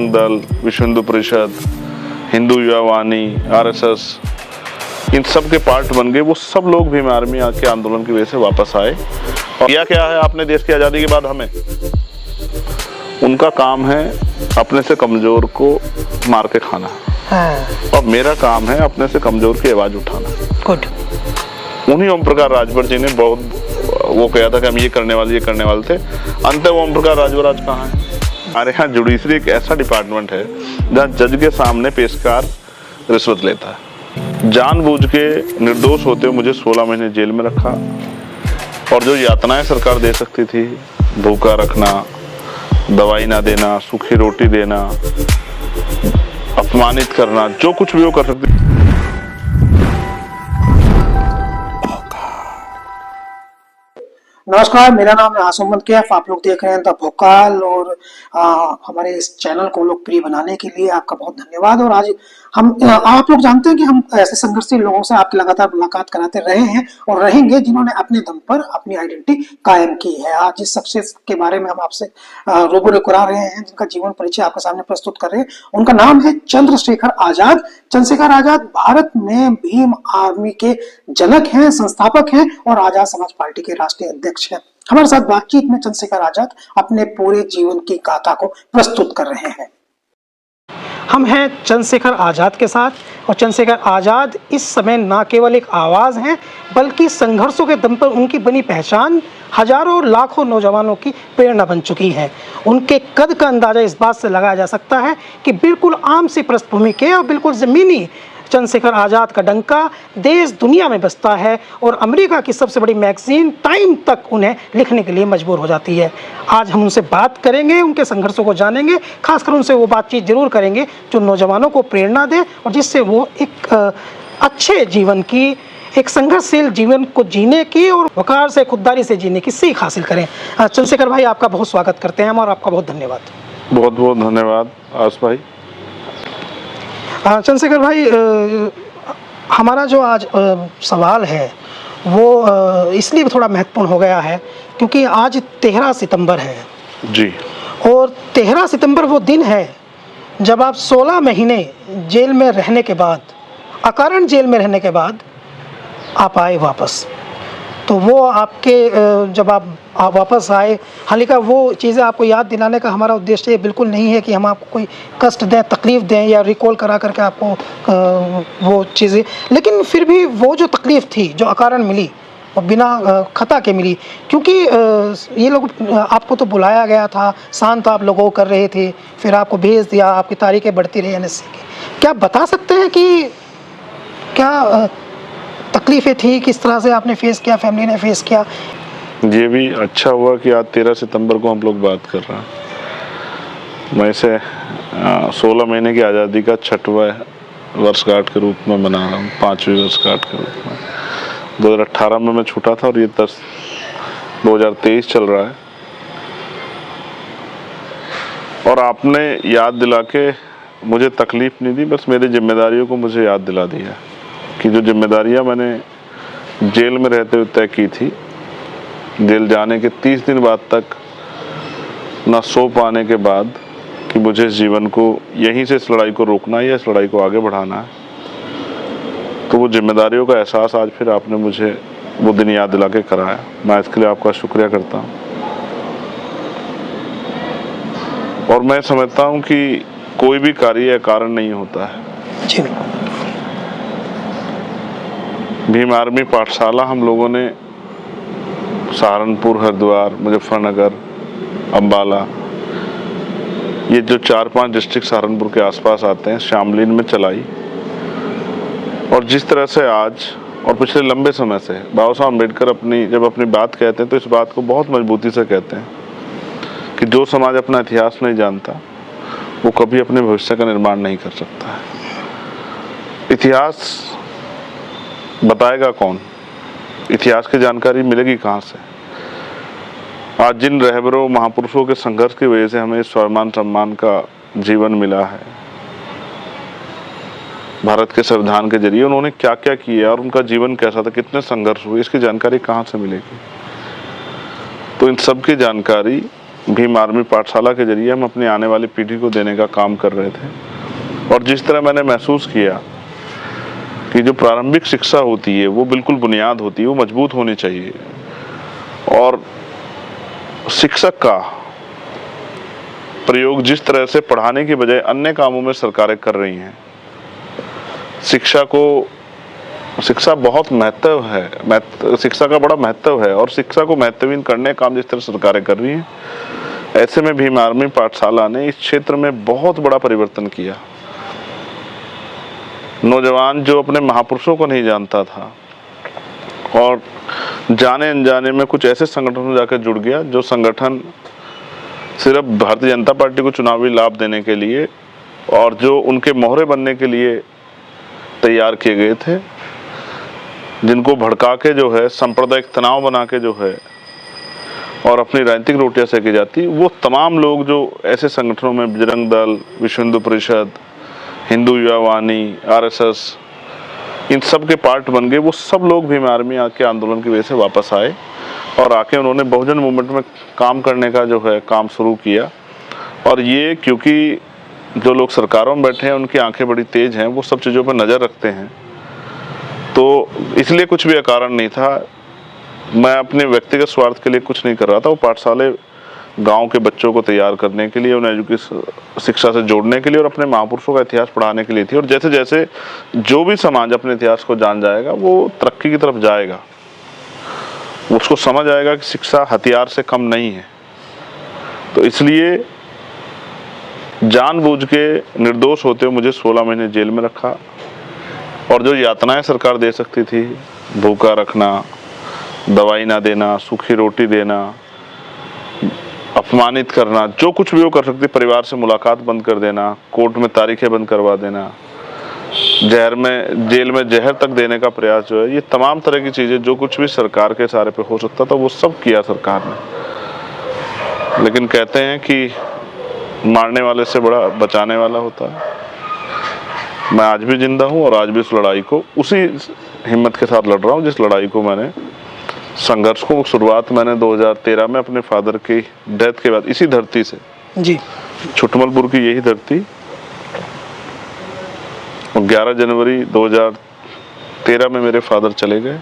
बजरंग दल, विश्व हिंदू परिषद, हिंदू युवा वाणी, RSS, इन सब के पार्ट बन गए। वो सब लोग भीम आर्मी के आंदोलन की वजह से वापस आए। और किया क्या है आपने देश की आज़ादी के बाद हमें? उनका काम है अपने से कमज़ोर को मार के खाना, और मेरा काम है अपने से कमज़ोर की आवाज़ उठाना। गुड। उन्हीं ओम प्रकाश राजभर जी ने बहुत वो कहा था कि हम ये करने वाले थे। अंत ओम प्रकाश राजभर आज कहाँ है? हमारे यहाँ जुडिशरी एक ऐसा डिपार्टमेंट है जहाँ जज के सामने पेशकार रिश्वत लेता है। जानबूझ के निर्दोष होते हुए मुझे 16 महीने जेल में रखा, और जो यातनाएं सरकार दे सकती थी, भूखा रखना, दवाई ना देना, सूखी रोटी देना, अपमानित करना, जो कुछ भी वो कर सकती। नमस्कार, मेरा नाम है आसुमंत कैफ। आप लोग देख रहे हैं द भोकाल, और हमारे इस चैनल को लोकप्रिय बनाने के लिए आपका बहुत धन्यवाद। और आज हम आप लोग जानते हैं कि हम ऐसे संघर्षशील लोगों से आपकी लगातार मुलाकात कराते रहे हैं और रहेंगे, जिन्होंने अपने दम पर अपनी आइडेंटिटी कायम की है। आज जिस शख्सियत के बारे में हम आपसे रूबरू करा रहे हैं, जिनका जीवन परिचय आपके सामने प्रस्तुत कर रहे हैं, उनका नाम है चंद्रशेखर आजाद। चंद्रशेखर आजाद भारत में भीम आर्मी के जनक हैं, संस्थापक हैं और आजाद समाज पार्टी के राष्ट्रीय अध्यक्ष हैं। हमारे साथ बातचीत में चंद्रशेखर आजाद अपने पूरे जीवन की गाथा को प्रस्तुत कर रहे हैं। हम हैं चंद्रशेखर आजाद के साथ, और चंद्रशेखर आजाद इस समय न केवल एक आवाज़ हैं, बल्कि संघर्षों के दम पर उनकी बनी पहचान हजारों लाखों नौजवानों की प्रेरणा बन चुकी है। उनके कद का अंदाज़ा इस बात से लगाया जा सकता है कि बिल्कुल आम सी पृष्ठभूमि के और बिल्कुल ज़मीनी चंद्रशेखर आज़ाद का डंका देश दुनिया में बजता है, और अमेरिका की सबसे बड़ी मैगजीन टाइम तक उन्हें लिखने के लिए मजबूर हो जाती है। आज हम उनसे बात करेंगे, उनके संघर्षों को जानेंगे, खासकर उनसे वो बातचीत जरूर करेंगे जो नौजवानों को प्रेरणा दे और जिससे वो एक अच्छे जीवन की, एक संघर्षशील जीवन को जीने की और वकार से, खुददारी से जीने की सीख हासिल करें। चंद्रशेखर भाई, आपका बहुत स्वागत करते हैं हम, और आपका बहुत धन्यवाद। बहुत बहुत धन्यवाद आस भाई। चंद्रशेखर भाई, हमारा जो आज सवाल है वो इसलिए थोड़ा महत्वपूर्ण हो गया है क्योंकि आज 13 सितंबर है जी, और 13 सितंबर वो दिन है जब आप 16 महीने जेल में रहने के बाद, अकारण जेल में रहने के बाद आप आए वापस। तो वो आपके जब आप वापस आए, हालांकि वो चीज़ें आपको याद दिलाने का हमारा उद्देश्य बिल्कुल नहीं है कि हम आपको कोई कष्ट दें, तकलीफ़ दें या रिकॉल करा करके आपको वो चीज़ें, लेकिन फिर भी वो जो तकलीफ़ थी जो अकारण मिली और बिना खता के मिली, क्योंकि ये लोग आपको तो बुलाया गया था, शांत आप लोगों कर रहे थे, फिर आपको भेज दिया, आपकी तारीखें बढ़ती रही NSC की। क्या बता सकते हैं कि क्या तकलीफ़ें थी, किस तरह से आपने फेस किया, फैमिली ने फेस किया? ये भी अच्छा हुआ कि आज 13 सितंबर को हम लोग बात कर रहे हैं। मैं इसे 16 महीने की आज़ादी का 6वां वर्षगांठ के रूप में मना रहा हूँ, 5वीं वर्षगांठ के रूप में। 2018 में मैं छूटा था और ये 2023 चल रहा है। और आपने याद दिला के मुझे तकलीफ़ नहीं दी, बस मेरी जिम्मेदारियों को मुझे याद दिला दिया कि जो जिम्मेदारियां मैंने जेल में रहते हुए तय की थी, जेल जाने के 30 दिन बाद तक ना सो पाने के बाद कि मुझे इस जीवन को यहीं से इस लड़ाई को रोकना है या इस लड़ाई को आगे बढ़ाना है, तो वो जिम्मेदारियों का एहसास आज फिर आपने मुझे वो दिन याद दिला के कराया। मैं इसके लिए आपका शुक्रिया करता हूँ। और मैं समझता हूँ कि कोई भी कार्य कारण नहीं होता है। जी। भीम आर्मी पाठशाला हम लोगों ने सहारनपुर, हरिद्वार, मुजफ्फरनगर, अम्बाला, ये जो 4-5 डिस्ट्रिक्ट सहारनपुर के आसपास आते हैं, शामलीन में चलाई। और जिस तरह से आज और पिछले लंबे समय से बाबा साहब अम्बेडकर जब अपनी बात कहते हैं तो इस बात को बहुत मजबूती से कहते हैं कि जो समाज अपना इतिहास नहीं जानता वो कभी अपने भविष्य का निर्माण नहीं कर सकता है। इतिहास बताएगा कौन? इतिहास की जानकारी मिलेगी कहाँ से? आज जिन रहबरों, महापुरुषों के संघर्ष की वजह से हमें स्वाभिमान सम्मान का जीवन मिला है, भारत के संविधान के जरिए उन्होंने क्या क्या किया और उनका जीवन कैसा था, कितने संघर्ष हुए, इसकी जानकारी कहाँ से मिलेगी? तो इन सब की जानकारी भीम आर्मी पाठशाला के जरिए हम अपनी आने वाली पीढ़ी को देने का काम कर रहे थे। और जिस तरह मैंने महसूस किया कि जो प्रारंभिक शिक्षा होती है वो बिल्कुल बुनियाद होती है, वो मजबूत होनी चाहिए। और शिक्षक का प्रयोग जिस तरह से पढ़ाने की बजाय अन्य कामों में सरकारें कर रही हैं, शिक्षा बहुत महत्व है, शिक्षा का बड़ा महत्व है और शिक्षा को महत्वहीन करने का काम जिस तरह सरकारें कर रही हैं, ऐसे में भीम आर्मी पाठशाला ने इस क्षेत्र में बहुत बड़ा परिवर्तन किया। नौजवान जो अपने महापुरुषों को नहीं जानता था और जाने अनजाने में कुछ ऐसे संगठनों में जाकर जुड़ गया जो संगठन सिर्फ भारतीय जनता पार्टी को चुनावी लाभ देने के लिए और जो उनके मोहरे बनने के लिए तैयार किए गए थे, जिनको भड़का के जो है सांप्रदायिक तनाव बना के जो है और अपनी राजनीतिक रोटियां सेकी जाती, वो तमाम लोग जो ऐसे संगठनों में बजरंग दल, विश्व हिंदू परिषद, हिंदू युवा वाणी, RSS, इन सब के पार्ट बन गए। वो सब लोग भीम आर्मी के आंदोलन की वजह से वापस आए और आके उन्होंने बहुजन मूवमेंट में काम करने का जो है काम शुरू किया। और ये क्योंकि जो लोग सरकारों में बैठे हैं उनकी आंखें बड़ी तेज हैं, वो सब चीज़ों पर नज़र रखते हैं, तो इसलिए कुछ भी अकारण नहीं था। मैं अपने व्यक्तिगत स्वार्थ के लिए कुछ नहीं कर रहा था। वो पाठशाले गांव के बच्चों को तैयार करने के लिए, उन्हें एजुकेशन शिक्षा से जोड़ने के लिए और अपने महापुरुषों का इतिहास पढ़ाने के लिए थी। और जैसे जैसे जो भी समाज अपने इतिहास को जान जाएगा वो तरक्की की तरफ जाएगा, उसको समझ आएगा कि शिक्षा हथियार से कम नहीं है। तो इसलिए जानबूझ के निर्दोष होते हुए मुझे 16 महीने जेल में रखा और जो यातनाएं सरकार दे सकती थी, भूखा रखना, दवाई ना देना, सूखी रोटी देना, अपमानित करना, जो कुछ भी वो कर सकती, परिवार से मुलाकात बंद कर देना, कोर्ट में तारीखें बंद करवा देना, जेल में जहर तक देने का प्रयास जो है, ये तमाम तरह की चीज़ें जो कुछ भी सरकार के सहारे पे हो सकता था वो सब किया सरकार ने। लेकिन कहते हैं कि मारने वाले से बड़ा बचाने वाला होता है। मैं आज भी जिंदा हूँ और आज भी इस लड़ाई को उसी हिम्मत के साथ लड़ रहा हूँ जिस लड़ाई को मैंने संघर्ष को शुरुआत मैंने 2013 में अपने फादर की डेथ के बाद इसी धरती से जी, छुटमलपुर की यही धरती, 11 जनवरी 2013 में मेरे फादर चले गए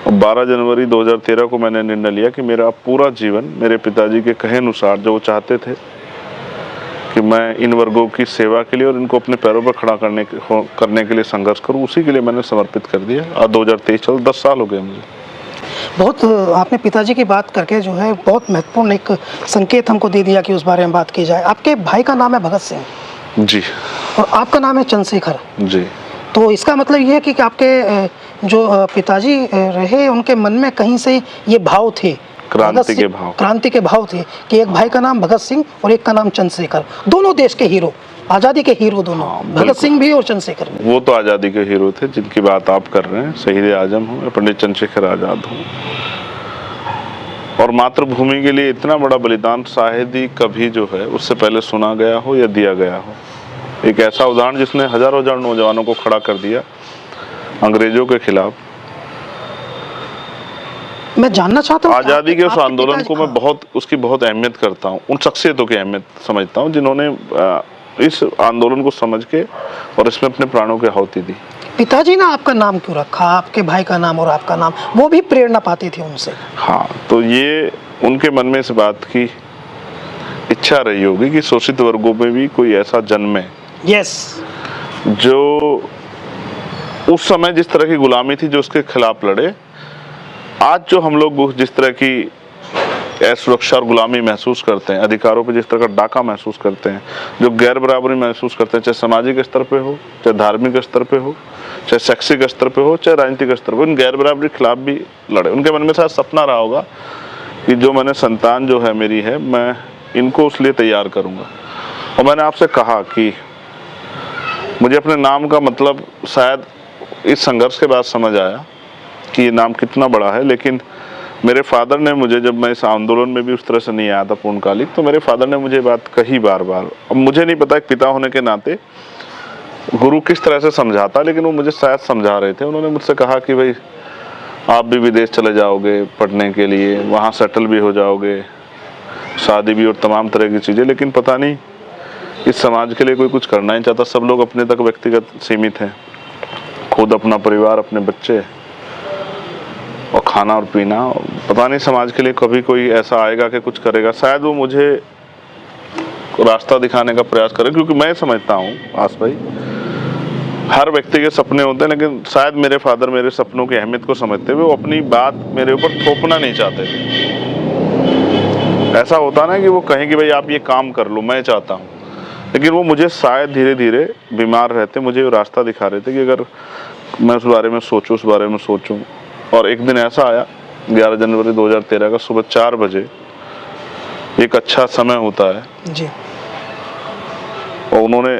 और 12 जनवरी 2013 को मैंने निर्णय लिया कि मेरा पूरा जीवन मेरे पिताजी के कहे अनुसार, जो वो चाहते थे कि मैं इन वर्गों की सेवा के लिए और इनको अपने पैरों पर खड़ा करने के लिए संघर्ष करूं, उसी के लिए मैंने समर्पित कर दिया। और 2023 चल 10 साल हो गए मुझे। बहुत आपने पिताजी की बात करके जो है बहुत महत्वपूर्ण एक संकेत हमको दे दिया कि उस बारे में बात की जाए। आपके भाई का नाम है भगत सिंह जी और आपका नाम है चंद्रशेखर जी। तो इसका मतलब ये है कि आपके जो पिताजी रहे उनके मन में कहीं से ये भाव थे, क्रांति के भाव थे कि एक भाई का नाम भगत सिंह और एक का नाम चंद्रशेखर, दोनों देश के हीरो, आज़ादी के हीरो दोनों। हाँ, भगत सिंह भी और चंद्रशेखर भी। वो तो आज़ादी के हीरो थे जिनकी बात आप कर रहे हैं, शहीद आजम हूँ, पंडित चंद्रशेखर आज़ाद हूँ। और मातृभूमि के लिए इतना बड़ा बलिदान शायद ही कभी जो है उससे पहले सुना गया हो या दिया गया हो। एक ऐसा उदाहरण जिसने हजारों हजार नौजवानों को खड़ा कर दिया अंग्रेजों के खिलाफ। मैं जानना चाहता हूँ आज़ादी के उस आंदोलन को मैं उसकी बहुत अहमियत करता हूँ, उन शख्सियतों की अहमियत समझता हूँ जिन्होंने इस आंदोलन को समझ के और इसमें अपने प्राणों की आहुति दी। पिताजी ने आपका नाम क्यों रखा, आपके भाई का नाम और आपका नाम? वो भी प्रेरणा पाती थी उनसे। हाँ, तो ये उनके मन में इस बात की इच्छा रही होगी कि शोषित वर्गों में भी कोई ऐसा जन्मे जो उस समय जिस तरह की गुलामी थी जो उसके खिलाफ लड़े। आज जो हम लोग जिस तरह की असुरक्षा और गुलामी महसूस करते हैं, अधिकारों पे जिस तरह का डाका महसूस करते हैं, जो गैर बराबरी महसूस करते हैं, चाहे सामाजिक स्तर पे हो, चाहे धार्मिक स्तर पे हो, चाहे शैक्षिक स्तर पे हो, चाहे राजनीतिक स्तर पे, उन गैर बराबरी के खिलाफ भी लड़े। उनके मन में शायद सपना रहा होगा कि जो मैंने संतान जो है मेरी है, मैं इनको उस लिए तैयार करूँगा। और मैंने आपसे कहा कि मुझे अपने नाम का मतलब शायद इस संघर्ष के बाद समझ आया कि ये नाम कितना बड़ा है। लेकिन मेरे फादर ने मुझे, जब मैं इस आंदोलन में भी उस तरह से नहीं आया था पूर्णकालिक, तो मेरे फादर ने मुझे बात कही बार बार। अब मुझे नहीं पता एक पिता होने के नाते गुरु किस तरह से समझाता, लेकिन वो मुझे शायद समझा रहे थे। उन्होंने मुझसे कहा कि भाई आप भी विदेश चले जाओगे पढ़ने के लिए, वहाँ सेटल भी हो जाओगे, शादी भी और तमाम तरह की चीज़ें, लेकिन पता नहीं इस समाज के लिए कोई कुछ करना नहीं चाहता। सब लोग अपने तक व्यक्तिगत सीमित हैं, खुद अपना परिवार, अपने बच्चे और खाना और पीना। पता नहीं समाज के लिए कभी कोई ऐसा आएगा कि कुछ करेगा। शायद वो मुझे रास्ता दिखाने का प्रयास करे, क्योंकि मैं समझता हूँ आस भाई, हर व्यक्ति के सपने होते हैं, लेकिन शायद मेरे फादर मेरे सपनों की अहमियत को समझते हुए वो अपनी बात मेरे ऊपर थोपना नहीं चाहते थे। ऐसा होता ना कि वो कहें कि भाई आप ये काम कर लो, मैं चाहता हूँ, लेकिन वो मुझे शायद धीरे धीरे बीमार रहते मुझे वो रास्ता दिखा रहे थे कि अगर मैं उस बारे में सोचूं। और एक दिन ऐसा आया 11 जनवरी 2013 का सुबह 4 बजे, एक अच्छा समय होता है जी। और उन्होंने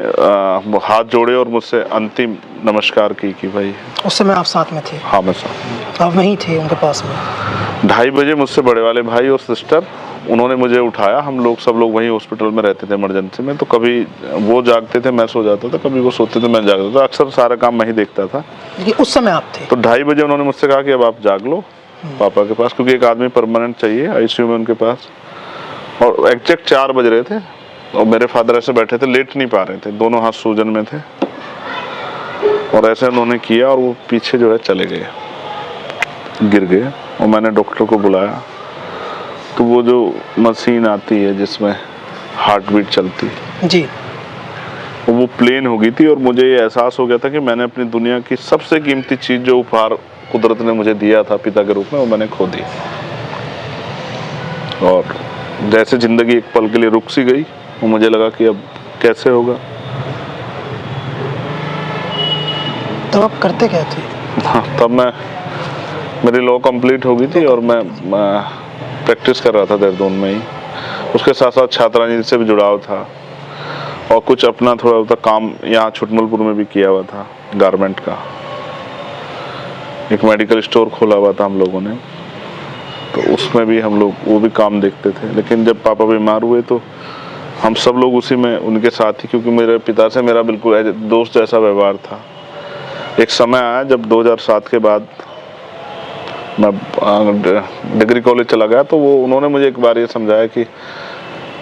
हाथ जोड़े और मुझसे अंतिम नमस्कार की कि भाई। उस समय आप साथ में थे? हाँ, मैं साथ। आप वहीं थे उनके पास में? 2:30 बजे मुझसे बड़े वाले भाई और सिस्टर, उन्होंने मुझे उठाया। हम लोग सब लोग वहीं हॉस्पिटल में रहते थे इमरजेंसी में, तो कभी वो जागते थे मैं सो जाता था, कभी वो सोते थे मैं जागता था। अक्सर सारा काम मैं ही देखता था। उस समय आप थे? तो 2:30 बजे उन्होंने मुझसे कहा कि अब आप जाग लो पापा के पास, क्योंकि एक आदमी परमानेंट चाहिए आईसीयू में उनके पास। और एग्जैक्ट 4 बज रहे थे और मेरे फादर ऐसे बैठे थे, लेट नहीं पा रहे थे, दोनों हाथ सूजन में थे। और ऐसे उन्होंने किया और वो पीछे जो है चले गए, गिर गए। और मैंने डॉक्टर को बुलाया, तो वो जो मशीन आती है जिसमें हार्ट बीट चलती है जी, वो प्लेन हो गई थी। और मुझे ये एहसास हो गया था कि मैंने अपनी दुनिया की सबसे कीमती चीज़ जो उपहार कुदरत ने मुझे दिया था पिता के रूप में, वो मैंने खो दी। और जैसे ज़िंदगी एक पल के लिए रुक सी गई, और मुझे लगा कि अब कैसे होगा। तब आप करते क्या थे? हाँ, तब मेरी लॉ कंप्लीट हो गई थी और मैं प्रैक्टिस कर रहा था देहरादून में ही। उसके साथ साथ छात्र राजनीति से भी जुड़ाव था और कुछ अपना थोड़ा बहुत काम यहाँ छुटमलपुर में भी किया हुआ था। गारमेंट का एक मेडिकल स्टोर खोला हुआ था हम लोगों ने, तो उसमें भी हम लोग वो भी काम देखते थे। लेकिन जब पापा बीमार हुए तो हम सब लोग उसी में उनके साथ ही, क्योंकि मेरे पिता से मेरा बिल्कुल दोस्त जैसा व्यवहार था। एक समय आया जब 2007 के बाद मैं डिग्री कॉलेज चला गया, तो वो उन्होंने मुझे एक बार ये समझाया कि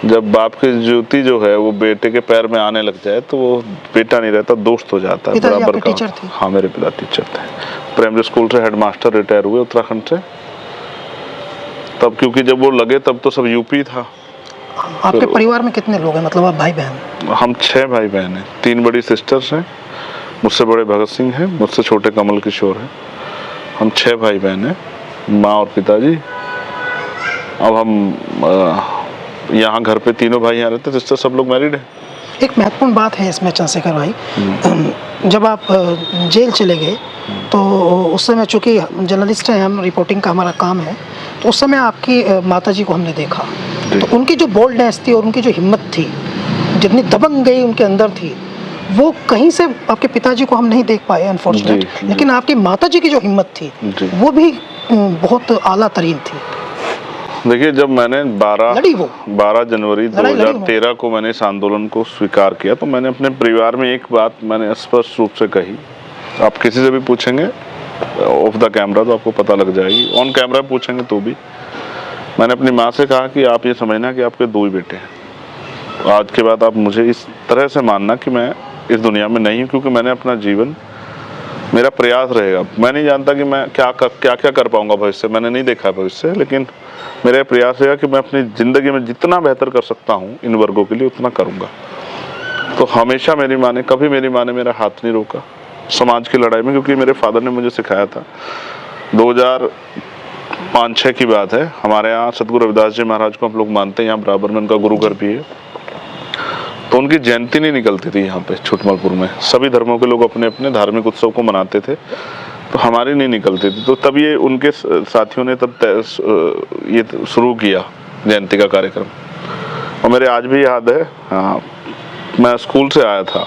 जब बाप की ज्योति जो है वो बेटे के पैर में आने लग जाए तो वो बेटा नहीं रहता, दोस्त हो जाता है बराबर का। टीचर थे? हाँ, मेरे पिता टीचर थे। प्राइमरी स्कूल से हेडमास्टर रिटायर हुए उत्तराखंड से। तब क्योंकि जब वो लगे तब तो सब यूपी था। आपके परिवार में कितने लोग हैं, मतलब आप भाई बहन? हम 6 भाई बहन हैं। 3 बड़ी सिस्टर्स हैं, मुझसे बड़े भगत सिंह हैं, मुझसे छोटे कमल किशोर हैं। हम 6 भाई बहन हैं, माँ और पिताजी। अब हम यहाँ घर पे तीनों भाई यहाँ रहते, सिस्टर सब लोग मैरिड हैं। एक महत्वपूर्ण बात है इसमें चंद्रशेखर भाई, जब आप जेल चले गए तो उस समय, चूँकि जर्नलिस्ट हैं हम, रिपोर्टिंग का हमारा काम है, तो उस समय आपकी माताजी को हमने देखा, तो उनकी जो बोल्डनेस थी और उनकी जो हिम्मत थी, जितनी दबंग गई उनके अंदर थी, वो कहीं से आपके पिताजी को हम नहीं देख पाए अनफॉर्चुनेट। लेकिन आपकी माताजी की जो हिम्मत थी वो भी बहुत आला तरीन थी। देखिए, जब मैंने 12 जनवरी 2013 को मैंने इस आंदोलन को स्वीकार किया, तो मैंने अपने परिवार में एक बात मैंने स्पष्ट रूप से कही। आप किसी से भी पूछेंगे ऑफ द कैमरा तो आपको पता लग जाएगी, ऑन कैमरा पूछेंगे तो भी। मैंने अपनी माँ से कहा कि आप ये समझना कि आपके 2 ही बेटे हैं। आज के बाद आप मुझे इस तरह से मानना कि मैं इस दुनिया में नहीं हूँ, क्योंकि मैंने अपना जीवन, मेरा प्रयास रहेगा। मैं नहीं जानता कि मैं क्या कर पाऊंगा भविष्य, मैंने नहीं देखा भविष्य, लेकिन मेरा प्रयास रहेगा कि मैं अपनी ज़िंदगी में जितना बेहतर कर सकता हूँ इन वर्गों के लिए उतना करूँगा। तो हमेशा कभी मेरी माँ ने मेरा हाथ नहीं रोका समाज की लड़ाई में, क्योंकि मेरे फादर ने मुझे सिखाया था। 2005-06 की बात है, हमारे यहाँ सतगुरु रविदास जी महाराज को हम लोग मानते हैं, यहाँ बराबर में उनका गुरु घर भी है। तो उनकी जयंती नहीं निकलती थी यहाँ पे छुटमलपुर में। सभी धर्मों के लोग अपने अपने धार्मिक उत्सव को मनाते थे, तो हमारी नहीं निकलती थी। तो तब ये उनके साथियों ने तब ये शुरू किया जयंती का कार्यक्रम। और मेरे आज भी याद है, हाँ, मैं स्कूल से आया था,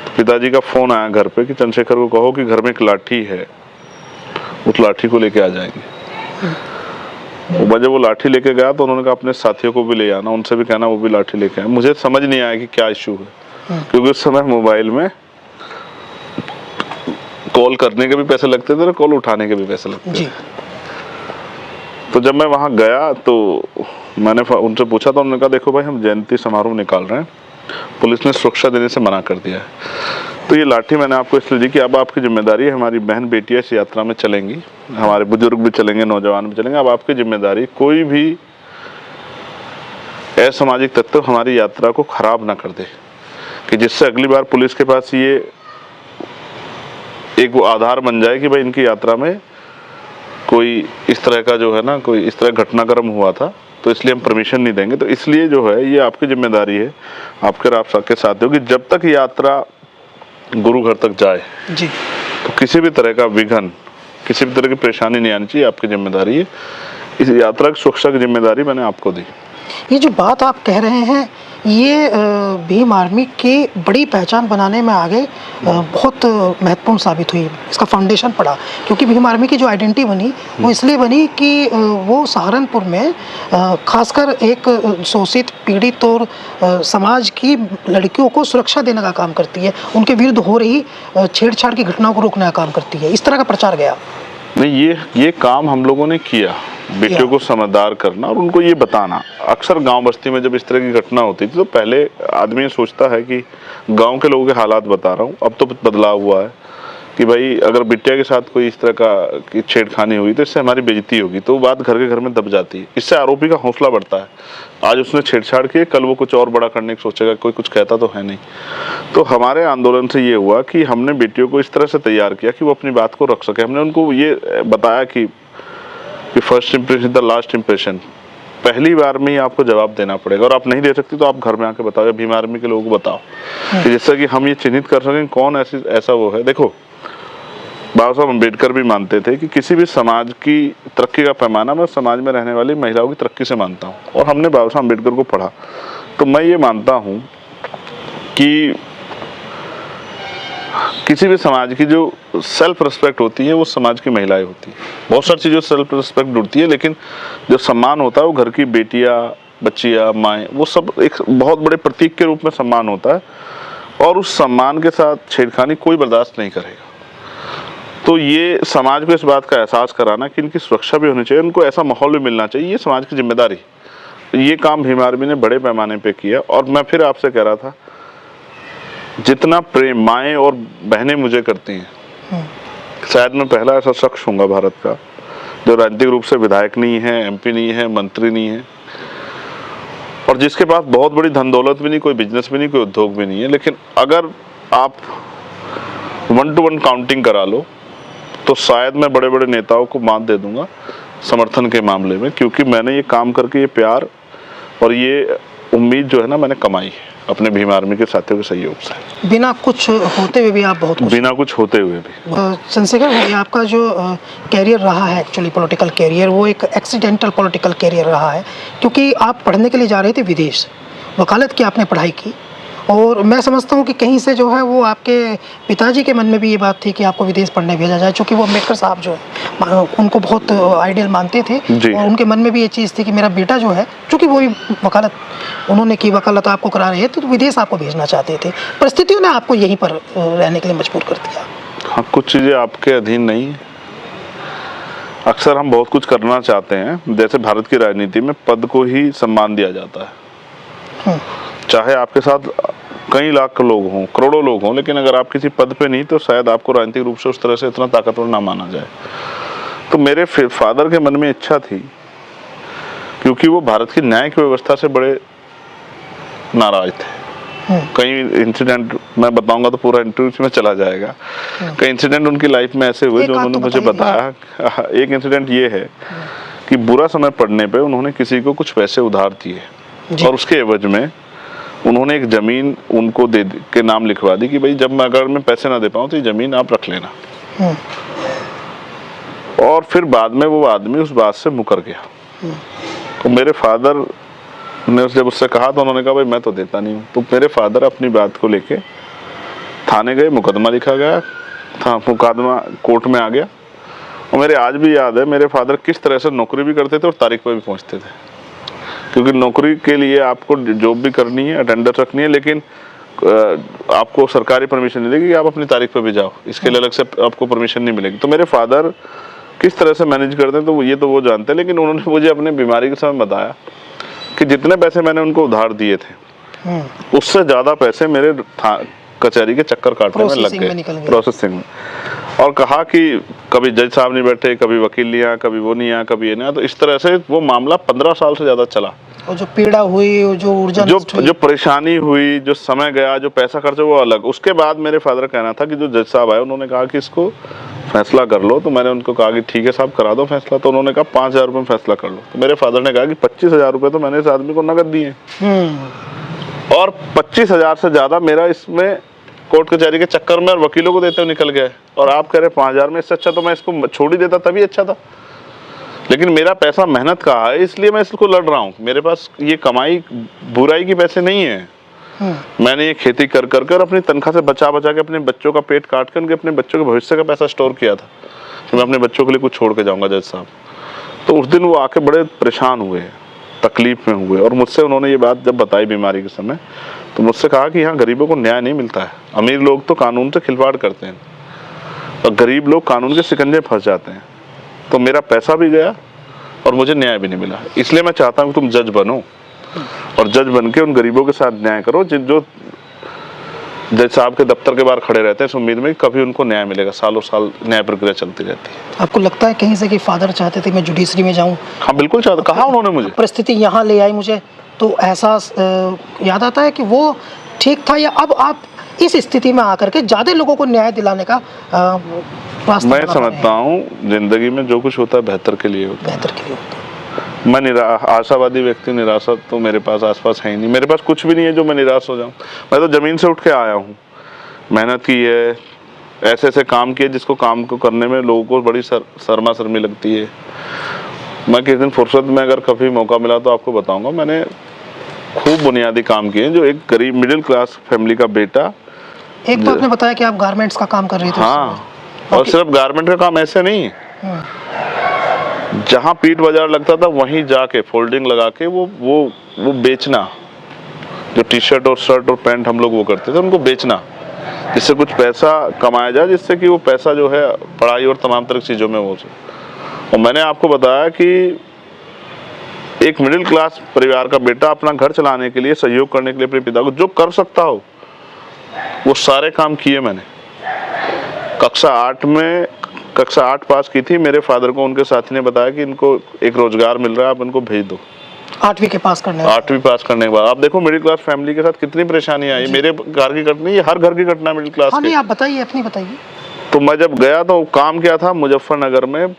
तो पिताजी का फ़ोन आया घर पे कि चंद्रशेखर को कहो कि घर में एक लाठी है, उस लाठी को लेके आ जाएंगे। जब वो लाठी लेके गया तो उन्होंने कहा अपने साथियों को भी ले आना, उनसे भी कहना वो भी लाठी लेके आए। मुझे समझ नहीं आया कि क्या इशू है, क्योंकि उस समय मोबाइल में कॉल करने के भी पैसे लगते थे और कॉल उठाने के भी पैसे लगते थे। तो जब मैं वहाँ गया तो मैंने उनसे पूछा, तो उन्होंने कहा देखो भाई, हम जयंती समारोह निकाल रहे हैं, पुलिस ने सुरक्षा देने से मना कर दिया है। तो ये लाठी मैंने आपको इसलिए दी कि अब आपकी जिम्मेदारी है, हमारी बहन बेटियाँ इस यात्रा में चलेंगी, हमारे बुजुर्ग भी चलेंगे, नौजवान भी चलेंगे, अब आपकी जिम्मेदारी कोई भी असामाजिक तत्व हमारी यात्रा को खराब ना कर दे, कि जिससे अगली बार पुलिस के पास ये एक वो आधार बन जाए कि भाई इनकी यात्रा में कोई इस तरह का जो है ना, कोई इस तरह घटनाक्रम हुआ था, तो इसलिए हम परमिशन नहीं देंगे। तो इसलिए जो है ये आपकी जिम्मेदारी है, आपके आप सबके साथ हो, कि जब तक यात्रा गुरु घर तक जाए जी, तो किसी भी तरह का विघन, किसी भी तरह की परेशानी नहीं आनी चाहिए, आपकी जिम्मेदारी है। इस यात्रा की सुरक्षा की जिम्मेदारी मैंने आपको दी। ये जो बात आप कह रहे हैं, ये भीम आर्मी की बड़ी पहचान बनाने में आगे बहुत महत्वपूर्ण साबित हुई, इसका फाउंडेशन पड़ा। क्योंकि भीम आर्मी की जो आइडेंटिटी बनी वो इसलिए बनी कि वो सहारनपुर में खासकर एक शोषित, पीड़ित और समाज की लड़कियों को सुरक्षा देने का काम करती है, उनके विरुद्ध हो रही छेड़छाड़ की घटनाओं को रोकने का काम करती है। इस तरह का प्रचार गया। नहीं, ये काम हम लोगों ने किया, बेटियों को समझदार करना और उनको ये बताना। अक्सर गांव बस्ती में जब इस तरह की घटना होती थी तो पहले आदमी सोचता है कि गांव के लोगों के हालात बता रहा हूँ, अब तो बदलाव हुआ है कि भाई अगर बिटिया के साथ कोई इस तरह का छेड़खानी हुई तो इससे हमारी बेइज्जती होगी, तो वो बात घर के घर में दब जाती है। इससे आरोपी का हौसला बढ़ता है, आज उसने छेड़छाड़ की, कल वो कुछ और बड़ा करने की सोचेगा, कोई कुछ कहता तो है नहीं। तो हमारे आंदोलन से ये हुआ कि हमने बेटियों को इस तरह से तैयार किया कि वो अपनी बात को रख सके। हमने उनको ये बताया कि first impression the last impression, पहली बार में ही आपको जवाब देना पड़ेगा, और आप नहीं दे सकती तो आप घर में आके बताओ, भीम आर्मी के लोगों को बताओ, कि जिससे कि हम ये चिन्हित कर सकें कौन ऐसा वो है। देखो, बाबा साहब अम्बेडकर भी मानते थे कि किसी भी समाज की तरक्की का पैमाना मैं समाज में रहने वाली महिलाओं की तरक्की से मानता हूँ, और हमने बाबा साहब अम्बेडकर को पढ़ा। तो मैं ये मानता हूँ कि किसी भी समाज की जो सेल्फ रिस्पेक्ट होती है वो समाज की महिलाएं होती है। बहुत सारी चीज़ों से सेल्फ रिस्पेक्ट जुड़ती है, लेकिन जो सम्मान होता है वो घर की बेटियां, बच्चियां, माएँ, वो सब एक बहुत बड़े प्रतीक के रूप में सम्मान होता है, और उस सम्मान के साथ छेड़खानी कोई बर्दाश्त नहीं करेगा। तो ये समाज को इस बात का एहसास कराना कि इनकी सुरक्षा भी होनी चाहिए, उनको ऐसा माहौल भी मिलना चाहिए, ये समाज की जिम्मेदारी। ये काम भीम आर्मी ने बड़े पैमाने पे किया। और मैं फिर आपसे कह रहा था, जितना प्रेम माएँ और बहनें मुझे करती हैं, शायद मैं पहला ऐसा शख्स हूँगा भारत का जो राजनीतिक रूप से विधायक नहीं है, MP नहीं है, मंत्री नहीं है, और जिसके पास बहुत बड़ी धन दौलत भी नहीं, कोई बिजनेस भी नहीं, कोई उद्योग भी नहीं है, लेकिन अगर आप 1 to 1 काउंटिंग करा लो तो शायद मैं बड़े बड़े नेताओं को मात दे दूंगा समर्थन के मामले में, क्योंकि मैंने ये काम करके ये प्यार और ये उम्मीद जो है ना मैंने कमाई है अपने भीम आर्मी के साथियों के सहयोग से। बिना कुछ होते हुए भी आप बहुत कुछ, बिना कुछ होते हुए भी। चंद्रशेखर भाई, आपका जो कैरियर रहा है, एक्चुअली पॉलिटिकल कैरियर, वो एक एक्सीडेंटल पॉलिटिकल कैरियर रहा है, क्योंकि आप पढ़ने के लिए जा रहे थे विदेश, वकालत की आपने पढ़ाई की, और मैं समझता हूँ कि कहीं से जो है वो आपके पिताजी के मन में भी ये बात थी कि आपको विदेश पढ़ने भेजा जाए, क्योंकि वो अम्बेडकर साहब जो है उनको बहुत आइडियल मानते थे, और उनके मन में भी ये चीज़ थी कि मेरा बेटा जो है, चूँकि वही वकालत उन्होंने की, वकालत आपको करा रहे हैं, तो विदेश आपको भेजना चाहते थे, परिस्थितियों ने आपको यहीं पर रहने के लिए मजबूर कर दिया। हाँ, कुछ चीज़ें आपके अधीन नहीं है। अक्सर हम बहुत कुछ करना चाहते हैं, जैसे भारत की राजनीति में पद को ही सम्मान दिया जाता है, चाहे आपके साथ कई लाख लोग हों, करोड़ों लोग हों, लेकिन अगर आप किसी पद पे नहीं तो शायद आपको राजनीतिक रूप से उस तरह से इतना ताकतवर ना माना जाए। तो मेरे फादर के मन में इच्छा थी, क्योंकि वो भारत की न्यायिक व्यवस्था से बड़े नाराज थे। कई इंसिडेंट मैं बताऊंगा तो पूरा इंटरव्यू में चला जाएगा। कई इंसिडेंट उनकी लाइफ में ऐसे हुए जो उन्होंने मुझे बताया। एक इंसिडेंट ये है कि बुरा समय पड़ने पे उन्होंने किसी को कुछ पैसे उधार दिए, और उसके एवज में उन्होंने एक जमीन उनको दे के नाम लिखवा दी कि भाई जब अगर मैं पैसे ना दे पाऊँ तो ये जमीन आप रख लेना। और फिर बाद में वो आदमी उस बात से मुकर गया। तो मेरे फादर ने जब उससे कहा तो उन्होंने कहा भाई मैं तो देता नहीं हूँ। तो मेरे फादर अपनी बात को लेके थाने गए, मुकदमा लिखा गया था, मुकदमा कोर्ट में आ गया। और मेरे आज भी याद है मेरे फादर किस तरह से नौकरी भी करते थे और तारीख पर भी पहुँचते थे, क्योंकि नौकरी के लिए आपको जॉब भी करनी है, अटेंडेंस रखनी है, लेकिन आपको सरकारी परमिशन नहीं देगी कि आप अपनी तारीख पर भी जाओ, इसके लिए अलग से आपको परमिशन नहीं मिलेगी। तो मेरे फादर किस तरह से मैनेज करते हैं तो वो जानते हैं, लेकिन उन्होंने मुझे अपने बीमारी के समय बताया कि जितने पैसे मैंने उनको उधार दिए थे उससे ज़्यादा पैसे मेरे कचहरी के चक्कर काटने में लग गए, प्रोसेसिंग में। और कहा कि कभी जज साहब नहीं बैठे, कभी वकील नहीं आया, कभी वो नहीं आया, कभी ये नहीं आया। तो इस तरह से वो मामला 15 साल से ज़्यादा चला। और जो पीड़ा हुई, जो ऊर्जा, जो परेशानी हुई, जो समय गया, जो पैसा खर्चा, वो अलग। उसके बाद मेरे फादर कहना था कि जो जज साहब आए उन्होंने कहा कि इसको फैसला कर लो। तो मैंने उनको कहा कि ठीक है साहब, करा दो फैसला। तो उन्होंने कहा 5,000 रुपये में फैसला कर लो। तो मेरे फादर ने कहा कि 25,000 रुपये तो मैंने इस आदमी को नगद दिए और 25,000 से ज़्यादा मेरा इसमें कोर्ट कचहरी के चक्कर में और वकीलों को देते हुए निकल गया। और आप कह रहे 5,000 में, इससे अच्छा तो मैं इसको छोड़ ही देता, तभी अच्छा था। लेकिन मेरा पैसा मेहनत का है, इसलिए मैं इसको लड़ रहा हूँ। मेरे पास ये कमाई बुराई की पैसे नहीं है। मैंने ये खेती कर कर अपनी तनख्वाह से बचा के अपने बच्चों का पेट काट कर उनके अपने बच्चों के भविष्य का पैसा स्टोर किया था कि मैं अपने बच्चों के लिए कुछ छोड़ के जाऊंगा जज साहब। तो उस दिन वो आके बड़े परेशान हुए, तकलीफ में हुए, और मुझसे उन्होंने ये बात जब बताई बीमारी के समय, तो मुझसे कहा कि यहाँ गरीबों को न्याय नहीं मिलता है। अमीर लोग तो कानून से खिलवाड़ करते हैं और गरीब लोग कानून के शिकंजे फंस जाते हैं। तो मेरा पैसा भी गया और मुझे न्याय भी नहीं मिला। इसलिए मैं चाहता हूँ कि तुम जज बनो और जज बन के उन गरीबों के साथ न्याय करो जो जज साहब के दफ्तर के बाहर खड़े रहते हैं इस उम्मीद में कि कभी उनको न्याय मिलेगा। सालों साल न्याय प्रक्रिया चलती रहती है। आपको लगता है कहीं से कि फादर चाहते थे मैं जुडिशरी में जाऊं? हाँ बिल्कुल चाहता, कहा उन्होंने मुझे। परिस्थिति यहाँ ले आई मुझे, तो एहसास याद आता है कि वो ठीक था, या अब आप इस स्थिति में आकर के ज्यादा लोगों को न्याय दिलाने का रास्ता मैं समझता हूँ जिंदगी में जो कुछ होता है बेहतर के लिए होता है। बेहतर के लिए होता है। मैं आशावादी व्यक्ति, निराशा तो मेरे पास आसपास है ही नहीं। मेरे पास कुछ भी नहीं है जो मैं निराश हो जाऊं। मैं तो जमीन से उठ के आया हूँ, मेहनत की है, ऐसे ऐसे काम किए जिसको काम को करने में लोगों को बड़ी शर्मा शर्मी लगती है। मैं किस दिन फुर्सत में अगर कभी मौका मिला तो आपको बताऊंगा। मैंने खूब बुनियादी काम किए जो एक गरीब मिडिल क्लास फैमिली का बेटा। एक तो आपने बताया कि आप गारमेंट्स का काम कर रहे थे। हाँ, और सिर्फ गारमेंट का काम ऐसे नहीं, जहाँ पीट बाजार लगता था वहीं जाके फोल्डिंग लगा के वो बेचना, जो टी शर्ट और शर्ट और पैंट हम लोग वो करते थे उनको बेचना, जिससे कुछ पैसा कमाया जाए, जिससे कि वो पैसा जो है पढ़ाई और तमाम तरह की चीज़ों में हो जाए। और मैंने आपको बताया कि एक मिडिल क्लास परिवार का बेटा अपना घर चलाने के लिए, सहयोग करने के लिए अपने पिता को जो कर सकता हो वो सारे काम किए मैंने। कक्षा 8 पास की थी, मेरे फादर को उनके साथी ने बताया कि इनको एक रोजगार मिल रहा है, आप इनको भेज दो। 8वीं पास करने के बाद आप देखो मिडिल क्लास फैमिली के साथ कितनी परेशानी आई। मेरे घर की घटना, ये हर घर की घटना मिडिल क्लास की। नहीं, आप बताइए, अपनी बताइए। तो मैं जब गया तो काम क्या था मुजफ्फरनगर में।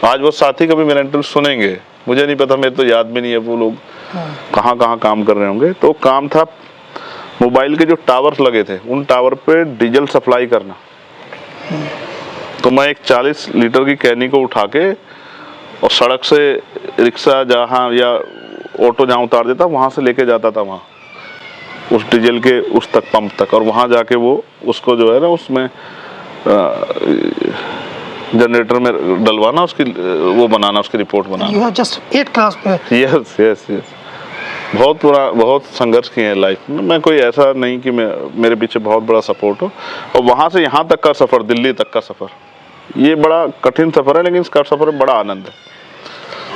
आज वो साथी कभी मेरा इंटरव्यू सुनेंगे, मुझे नहीं पता, मेरे तो याद भी नहीं है वो लोग कहाँ काम कर रहे होंगे। तो काम था मोबाइल के जो टावर्स लगे थे उन टावर पे डीजल सप्लाई करना। तो मैं एक 40 लीटर की कैनी को उठा के और सड़क से रिक्शा जहाँ या ऑटो जहाँ उतार देता वहाँ से लेके जाता था वहाँ उस डीजल के उस तक पंप तक, और वहाँ जाके वो उसको जो है ना उसमें जनरेटर में डलवाना, उसकी वो बनाना, उसकी report banana. You have just 8 class पे। यस बहुत संघर्ष किए हैं लाइफ में। मैं कोई ऐसा नहीं कि मेरे पीछे बहुत बड़ा सपोर्ट हो। और वहाँ से यहाँ तक का सफ़र, दिल्ली तक का सफ़र, ये बड़ा कठिन सफ़र है, लेकिन इसका सफ़र में बड़ा आनंद है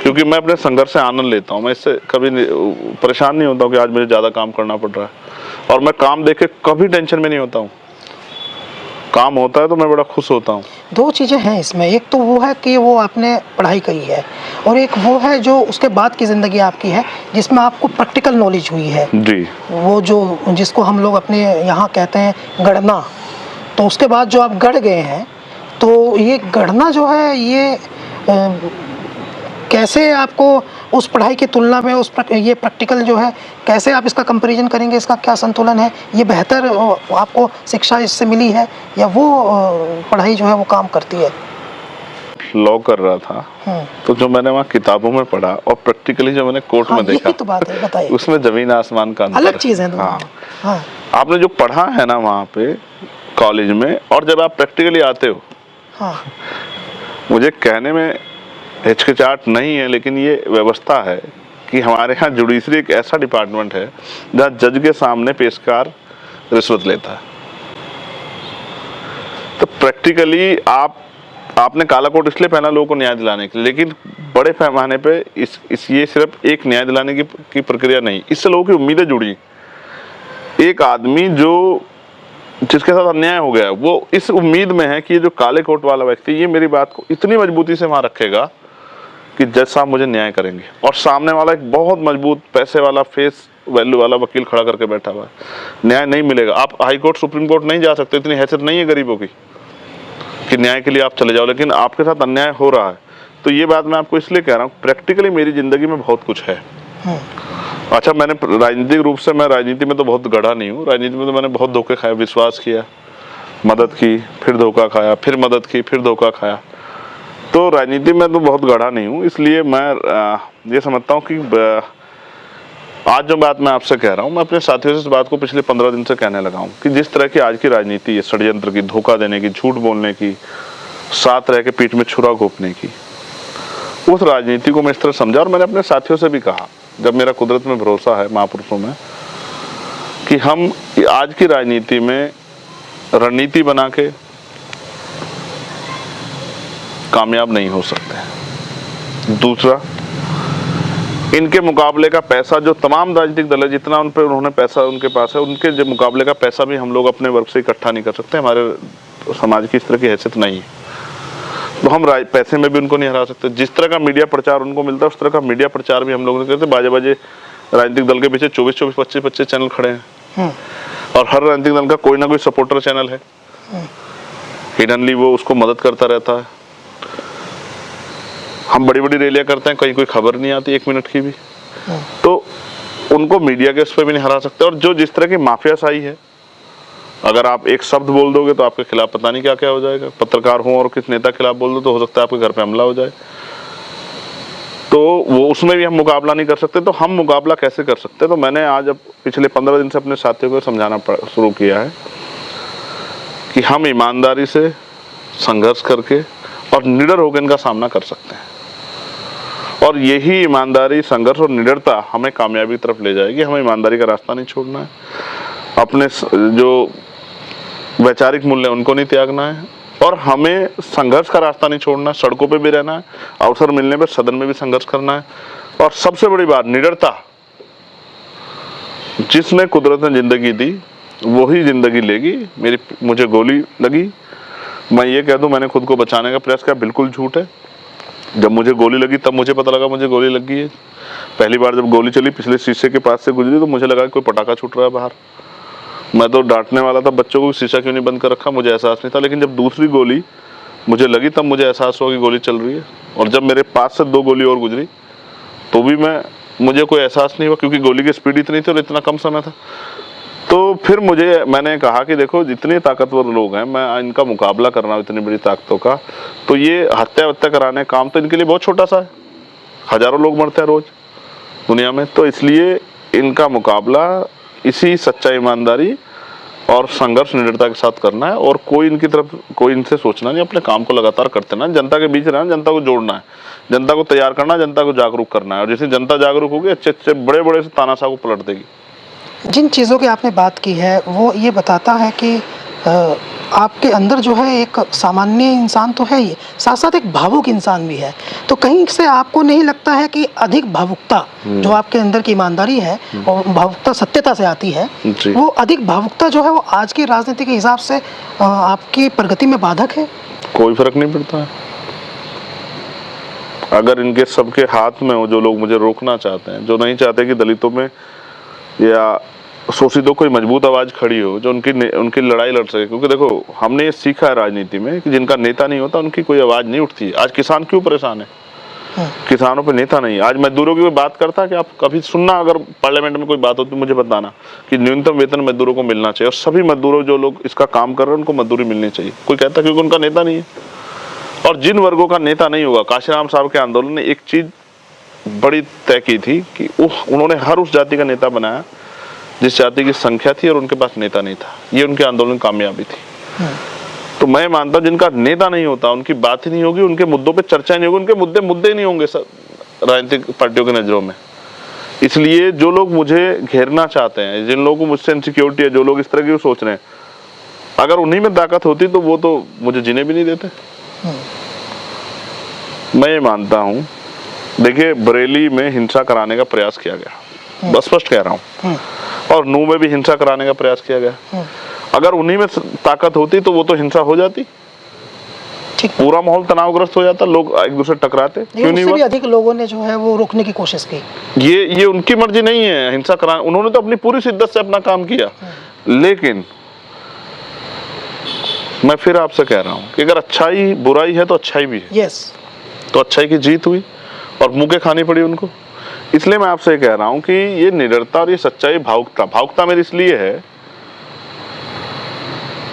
क्योंकि मैं अपने संघर्ष से आनंद लेता हूँ। मैं इससे कभी परेशान नहीं होता हूँ कि आज मुझे ज़्यादा काम करना पड़ रहा है, और मैं काम देख के कभी टेंशन में नहीं होता हूँ। काम होता है तो मैं बड़ा खुश होता हूँ। 2 चीज़ें हैं इसमें, एक तो वो है कि वो आपने पढ़ाई करी है, और एक वो है जो उसके बाद की ज़िंदगी आपकी है जिसमें आपको प्रैक्टिकल नॉलेज हुई है जी। वो जो जिसको हम लोग अपने यहाँ कहते हैं गढ़ना। तो उसके बाद जो आप गढ़ गए हैं, तो ये गढ़ना जो है ये कैसे आपको उस पढ़ाई की तुलना में ये प्रैक्टिकल जो है कैसे आप इसका कंपैरिजन करेंगे? इसका क्या संतुलन है? ये बेहतर आपको शिक्षा इससे मिली है या वो पढ़ाई जो है वो काम करती है? लॉ कर रहा था तो जो मैंने वहाँ किताबों में पढ़ा और प्रैक्टिकली जो मैंने कोर्ट में देखा, तो बात है, बताइए। उसमें जमीन आसमान का अंतर, अलग चीज़ है। हाँ, आपने जो पढ़ा है ना वहाँ पे कॉलेज में, और जब आप प्रैक्टिकली आते हो, मुझे कहने में हिचकिचाहट नहीं है, लेकिन ये व्यवस्था है कि हमारे यहाँ जुडिशरी एक ऐसा डिपार्टमेंट है जहाँ जज के सामने पेशकार रिश्वत लेता है। तो प्रैक्टिकली आप आपने काला कोट इसलिए पहना लोगों को न्याय दिलाने के लिए, लेकिन बड़े पैमाने पे ये सिर्फ एक न्याय दिलाने की प्रक्रिया नहीं, इससे लोगों की उम्मीदें जुड़ी। एक आदमी जिसके साथ अन्याय हो गया वो इस उम्मीद में है कि ये जो काले कोट वाला व्यक्ति ये मेरी बात को इतनी मजबूती से वहां रखेगा कि जज साहब मुझे न्याय करेंगे, और सामने वाला एक बहुत मजबूत पैसे वाला फेस वैल्यू वाला वकील खड़ा करके बैठा हुआ है, न्याय नहीं मिलेगा। आप हाई कोर्ट सुप्रीम कोर्ट नहीं जा सकते, इतनी हैसियत नहीं है गरीबों की कि न्याय के लिए आप चले जाओ, लेकिन आपके साथ अन्याय हो रहा है। तो ये बात मैं आपको इसलिए कह रहा हूँ, प्रैक्टिकली मेरी जिंदगी में बहुत कुछ है। अच्छा, मैंने राजनीतिक रूप से, मैं राजनीति में तो बहुत गढ़ा नहीं हूँ, राजनीति में तो मैंने बहुत धोखे खाए, विश्वास किया, मदद की, फिर धोखा खाया, फिर मदद की, फिर धोखा खाया। तो राजनीति में तो बहुत गढ़ा नहीं हूँ, इसलिए मैं ये समझता हूँ कि आज जो बात मैं आपसे कह रहा हूँ, मैं अपने साथियों से इस बात को पिछले 15 दिन से कहने लगा हूँ कि जिस तरह की आज की राजनीति है, षड्यंत्र की, धोखा देने की, झूठ बोलने की, साथ रह के पीठ में छुरा घोंपने की, उस राजनीति को मैं इस तरह समझा। और मैंने अपने साथियों से भी कहा, जब मेरा कुदरत में भरोसा है, महापुरुषों में, कि हम आज की राजनीति में रणनीति बना के कामयाब नहीं हो सकते। दूसरा, इनके मुकाबले का पैसा जो तमाम राजनीतिक दल है, जितना उन पर उन्होंने पैसा उनके पास है, उनके जो मुकाबले का पैसा भी हम लोग अपने वर्ग से इकट्ठा नहीं कर सकते। हमारे समाज की इस तरह की हैसियत नहीं है, तो हम पैसे में भी उनको नहीं हरा सकते। जिस तरह का मीडिया प्रचार उनको मिलता है, उस तरह का मीडिया प्रचार भी हम लोग नहीं करते। बाजे बाजे राजनीतिक दल के पीछे 24-24, 25-25 चैनल खड़े हैं, और हर राजनीतिक दल का कोई ना कोई सपोर्टर चैनल है, हिडनली वो उसको मदद करता रहता है। हम बड़ी बड़ी रैलियां करते हैं, कहीं कोई खबर नहीं आती 1 मिनट की भी, तो उनको मीडिया के उस पर भी नहीं हरा सकते। और जो जिस तरह की माफियाशाही है, अगर आप एक शब्द बोल दोगे तो आपके खिलाफ पता नहीं क्या क्या हो जाएगा। पत्रकार हो और किस नेता के खिलाफ बोल दो तो हो सकता है आपके घर पे हमला हो जाए, तो वो उसमें भी हम मुकाबला नहीं कर सकते। तो हम मुकाबला कैसे कर सकते हैं? तो मैंने आज अब पिछले 15 दिन से अपने साथियों को समझाना शुरू किया है कि हम ईमानदारी से संघर्ष करके और निडर होकर इनका सामना कर सकते हैं, और यही ईमानदारी, संघर्ष और निडरता हमें कामयाबी की तरफ ले जाएगी। हमें ईमानदारी का रास्ता नहीं छोड़ना है, अपने जो वैचारिक मूल्य उनको नहीं त्यागना है, और हमें संघर्ष का रास्ता नहीं छोड़ना, सड़कों पे भी रहना है, अवसर मिलने पर सदन में भी संघर्ष करना है। और सबसे बड़ी बात, निडरता। जिसने कुदरत ने जिंदगी दी वही जिंदगी लेगी। मुझे गोली लगी, मैं ये कह दूं मैंने खुद को बचाने का प्रयास किया, बिल्कुल झूठ है। जब मुझे गोली लगी तब मुझे पता लगा मुझे गोली लग गई है। पहली बार जब गोली चली, पिछले शीशे के पास से गुजरी, तो मुझे लगा कि कोई पटाखा छूट रहा है बाहर। मैं तो डांटने वाला था बच्चों को, शीशा क्यों नहीं बंद कर रखा, मुझे एहसास नहीं था। लेकिन जब दूसरी गोली मुझे लगी तब मुझे एहसास हुआ कि गोली चल रही है। और जब मेरे पास से 2 गोली और गुजरी तो भी मुझे कोई एहसास नहीं हुआ, क्योंकि गोली की स्पीड इतनी थी और इतना कम समय था। तो फिर मैंने कहा कि देखो, जितने ताकतवर लोग हैं, मैं इनका मुकाबला कर रहा हूँ इतनी बड़ी ताकतों का, तो ये हत्या कराने काम तो इनके लिए बहुत छोटा सा है। हजारों लोग मरते हैं रोज दुनिया में, तो इसलिए इनका मुकाबला इसी सच्चाई, ईमानदारी और संघर्ष, निडरता के साथ करना है। और कोई इनसे सोचना नहीं, अपने काम को लगातार करते रहना, जनता के बीच रहना, जनता को जोड़ना है, जनता को तैयार करना है, जनता को जागरूक करना है। और जैसे जनता जागरूक होगी, अच्छे अच्छे बड़े बड़े से तानाशाह को पलट देगी। जिन चीज़ों की आपने बात की है वो ये बताता है कि आपके अंदर जो है एक सामान्य इंसान तो है ही, साथ साथ एक भावुक इंसान भी है। तो कहीं से आपको नहीं लगता है कि अधिक भावुकता जो आपके अंदर की ईमानदारी है और भावुकता सत्यता से आती है, वो अधिक भावुकता जो है वो आज की राजनीति के हिसाब से आपकी प्रगति में बाधक है? कोई फर्क नहीं पड़ता है। अगर इनके सबके हाथ में हो, जो लोग मुझे रोकना चाहते हैं, जो नहीं चाहते कि दलितों में या शोषितों कोई मजबूत आवाज खड़ी हो, जो उनकी लड़ाई लड़ सके। क्योंकि देखो, हमने ये सीखा है राजनीति में कि जिनका नेता नहीं होता उनकी कोई आवाज नहीं उठती। आज किसान क्यों परेशान है? किसानों पे नेता नहीं। आज मजदूरों की कोई बात करता है कि आप कभी सुनना, अगर पार्लियामेंट में कोई बात होती मुझे बताना कि न्यूनतम वेतन मजदूरों को मिलना चाहिए, और सभी मजदूरों जो लोग इसका काम कर रहे हैं उनको मजदूरी मिलनी चाहिए। कोई कहता, क्योंकि उनका नेता नहीं है। और जिन वर्गों का नेता नहीं होगा, काशीराम साहब के आंदोलन ने एक चीज बड़ी तय की थी कि उन्होंने हर उस जाति का नेता बनाया जिस जाति की संख्या थी और उनके पास नेता नहीं था। ये उनके आंदोलन की कामयाबी थी। तो मैं मानता हूं, जिनका नेता नहीं होता उनकी बात ही नहीं होगी, उनके मुद्दों पे चर्चा नहीं होगी, उनके मुद्दे नहीं होंगे राजनीतिक पार्टियों की नजरों में। इसलिए जो लोग मुझे घेरना चाहते हैं, जिन लोगों को मुझसे इनसिक्योरिटी है, जो लोग इस तरह की सोच रहे हैं, अगर उन्हीं में ताकत होती तो वो तो मुझे जीने भी नहीं देते। मैं ये मानता हूँ, देखिए बरेली में हिंसा कराने का प्रयास किया गया, बस स्पष्ट कह रहा हूँ, और नूह में भी हिंसा कराने का प्रयास किया गया। अगर उन्हीं में ताकत होती तो वो तो हिंसा हो जाती, पूरा माहौल तनावग्रस्त हो जाता, लोग एक दूसरे टकराते। क्यों नहीं हुआ? भी अधिक लोगों ने जो है वो रोकने की कोशिश की। ये उनकी मर्जी नहीं है हिंसा कराने, उन्होंने तो अपनी पूरी शिद्दत से अपना काम किया। लेकिन मैं फिर आपसे कह रहा हूँ कि अगर अच्छाई बुराई है तो अच्छाई भी है। यस। तो अच्छाई की जीत हुई और मुंह के खानी पड़ी उनको। इसलिए मैं आपसे कह रहा हूँ कि ये निडरता और ये सच्चाई, भावुकता मेरी इसलिए है